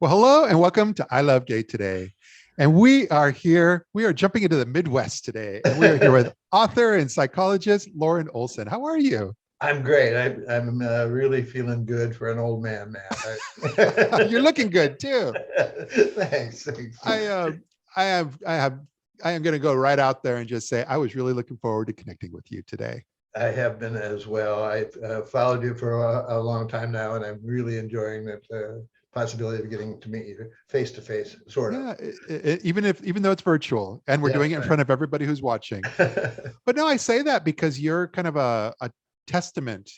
Well, hello and welcome to I Love Gay today. And we are here, we are jumping into the Midwest today, and we are here with author and psychologist Loren Olson. How are you? I'm great. I'm really feeling good for an old man, Matt. You're looking good too. Thanks. I I have I have I am going to go right out there and just say I was really looking forward to connecting with you today. I have been as well. I've followed you for a long time now, and I'm really enjoying that possibility of getting to meet you face to face, sort of. Yeah, even though it's virtual and we're Yeah, doing it in front of everybody who's watching. right. But no, I say that because you're kind of a testament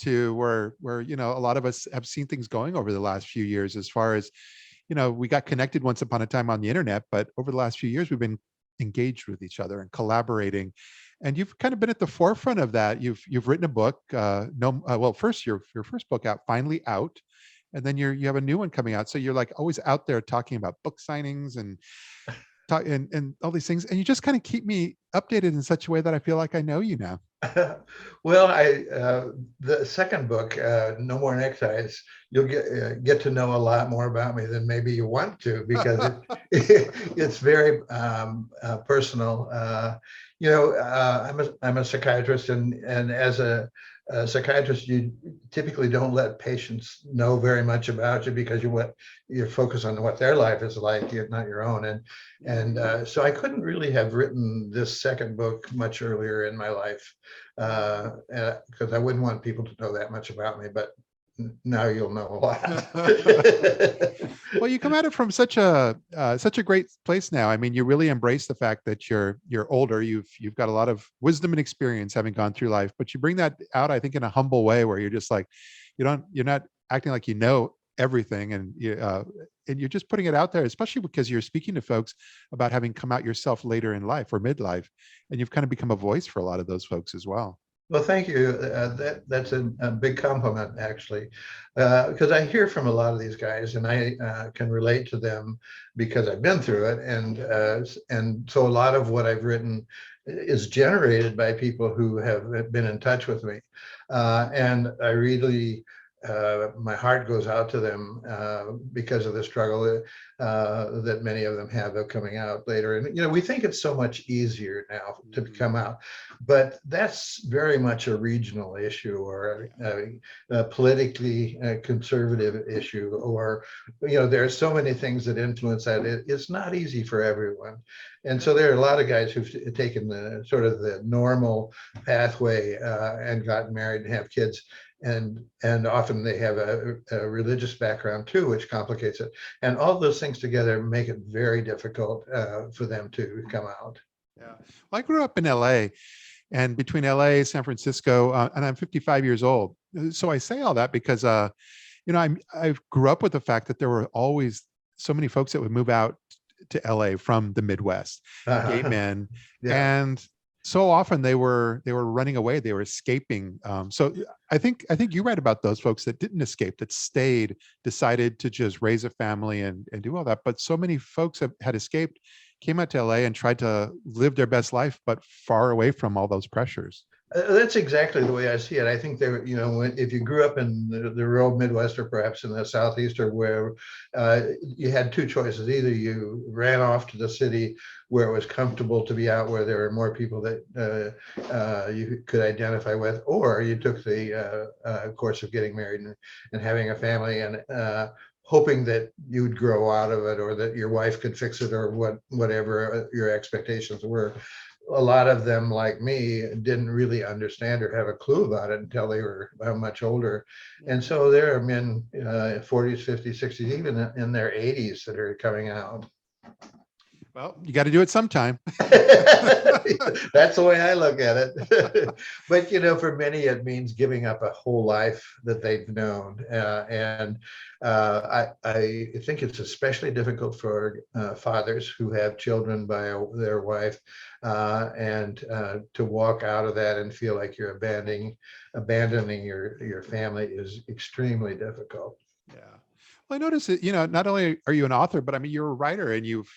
to where a lot of us have seen things going over the last few years. As far as we got connected once upon a time on the internet, but over the last few years we've been engaged with each other and collaborating. And you've kind of been at the forefront of that. You've written a book. No, well, first your first book out, finally out, and then you have a new one coming out. So you're like always out there talking about book signings and talk and all these things, and you just kind of keep me updated in such a way that I feel like I know you now. Well, I the second book, No More Neckties, you'll get to know a lot more about me than maybe you want to because it's very personal. I'm a psychiatrist, and as a psychiatrist, you typically don't let patients know very much about you because you're focused on what their life is like, not your own. So I couldn't really have written this second book much earlier in my life because I wouldn't want people to know that much about me. But now you'll know a lot. Well, you come at it from such a great place now. I mean, you really embrace the fact that you're older. You've got a lot of wisdom and experience having gone through life, but you bring that out, I think, in a humble way where you're just like, you're not acting like you know everything, and you're just putting it out there, especially because you're speaking to folks about having come out yourself later in life or midlife, and you've kind of become a voice for a lot of those folks as well. Well, thank you. That's a big compliment, actually, because I hear from a lot of these guys, and I can relate to them because I've been through it, and so a lot of what I've written is generated by people who have been in touch with me, and I really. My heart goes out to them because of the struggle that many of them have of coming out later. And we think it's so much easier now to come out, but that's very much a regional issue or a politically conservative issue, or there are so many things that influence that. It's not easy for everyone, and so there are a lot of guys who've taken the sort of the normal pathway and gotten married and have kids. And often they have a religious background too, which complicates it. And all those things together make it very difficult for them to come out. Yeah. Well, I grew up in LA, and between LA, San Francisco, and I'm 55 years old. So I say all that because, I grew up with the fact that there were always so many folks that would move out to LA from the Midwest, gay men, Yeah. and so often they were running away, they were escaping. So I think you write about those folks that didn't escape, that stayed, decided to just raise a family and do all that. But so many folks had escaped, came out to LA and tried to live their best life, but far away from all those pressures. That's exactly the way I see it. I think there, if you grew up in the rural Midwest or perhaps in the Southeast or where you had two choices. Either you ran off to the city where it was comfortable to be out, where there were more people that you could identify with, or you took the course of getting married and having a family and hoping that you'd grow out of it or that your wife could fix it or whatever your expectations were. A lot of them, like me, didn't really understand or have a clue about it until they were much older. And so there are men 40s, 50s, 60s, even in their 80s that are coming out. Well, you got to do it sometime. That's the way I look at it. But for many, it means giving up a whole life that they've known. I think it's especially difficult for fathers who have children by their wife, and to walk out of that and feel like you're abandoning your family is extremely difficult. Yeah. Well, I noticed that, not only are you an author, but I mean, you're a writer, and you've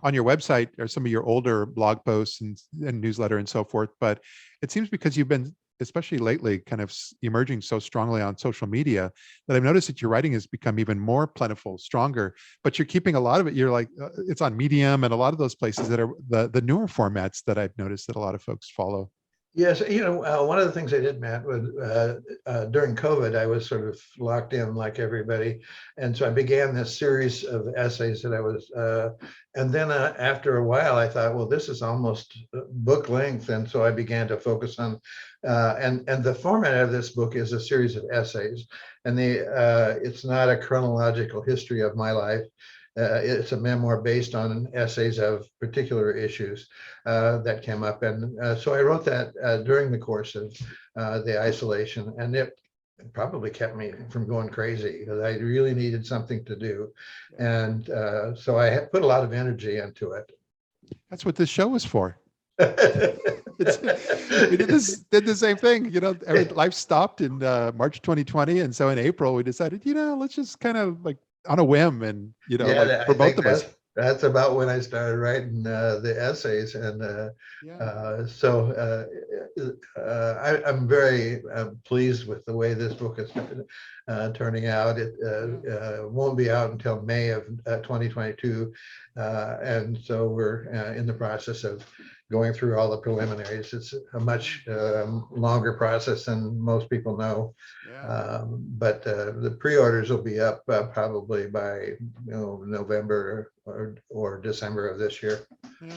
on your website are some of your older blog posts and newsletter and so forth. But it seems because you've been especially lately, kind of emerging so strongly on social media, that I've noticed that your writing has become even more plentiful, stronger, but you're keeping a lot of it. You're like, it's on Medium and a lot of those places that are the newer formats that I've noticed that a lot of folks follow. Yes, one of the things I did, Matt, was during COVID, I was sort of locked in like everybody. And so I began this series of essays that I was, and then after a while, I thought, well, this is almost book length. And so I began to focus on, and the format of this book is a series of essays. And it's not a chronological history of my life. It's a memoir based on essays of particular issues that came up. And so I wrote that during the course of the isolation, and it probably kept me from going crazy because I really needed something to do. And so I put a lot of energy into it. That's what this show is for. We did the same thing, life stopped in March 2020. And so in April, we decided, let's just kind of like on a whim and, for both of us. That's about when I started writing the essays. And I'm very pleased with the way this book is turning out. It won't be out until May of 2022. And so we're in the process of going through all the preliminaries. It's a much longer process than most people know. But the pre-orders will be up probably by November or December of this year. Yeah.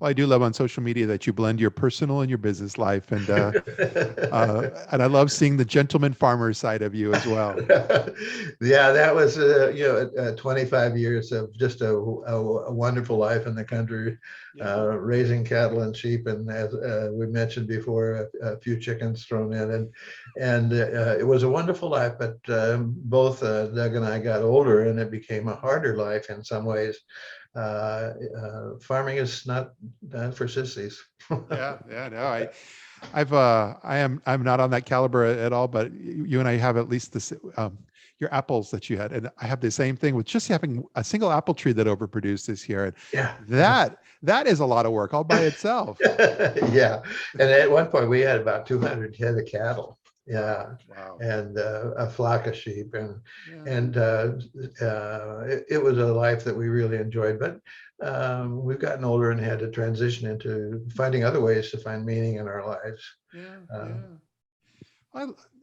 Well, I do love on social media that you blend your personal and your business life, and and I love seeing the gentleman farmer side of you as well. Yeah, that was 25 years of just a wonderful life in the country, raising cattle and sheep, and as we mentioned before, a few chickens thrown in, and it was a wonderful life. But both Doug and I got older, and it became a harder life in some ways. Farming is not for sissies. No, I'm not on that caliber at all, but you and I have at least this, your apples that you had. And I have the same thing with just having a single apple tree that overproduced this year. And that is a lot of work all by itself. Yeah. And at one point we had about 200 head of cattle. Wow. And a flock of sheep, and it was a life that we really enjoyed. But we've gotten older and had to transition into finding other ways to find meaning in our lives.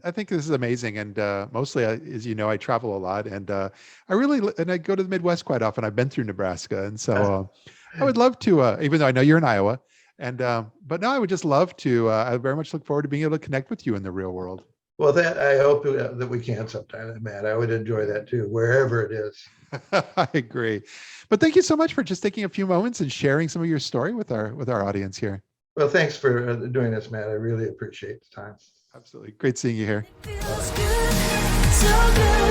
I think this is amazing, and mostly, as you know, I travel a lot, and I go to the Midwest quite often. I've been through Nebraska, and so I would love to, even though I know you're in Iowa. And but no, I would just love to. I very much look forward to being able to connect with you in the real world. Well, I hope that we can sometime, Matt. I would enjoy that too, wherever it is. I agree. But thank you so much for just taking a few moments and sharing some of your story with our audience here. Well, thanks for doing this, Matt. I really appreciate the time. Absolutely. Great seeing you here. It feels good, so good.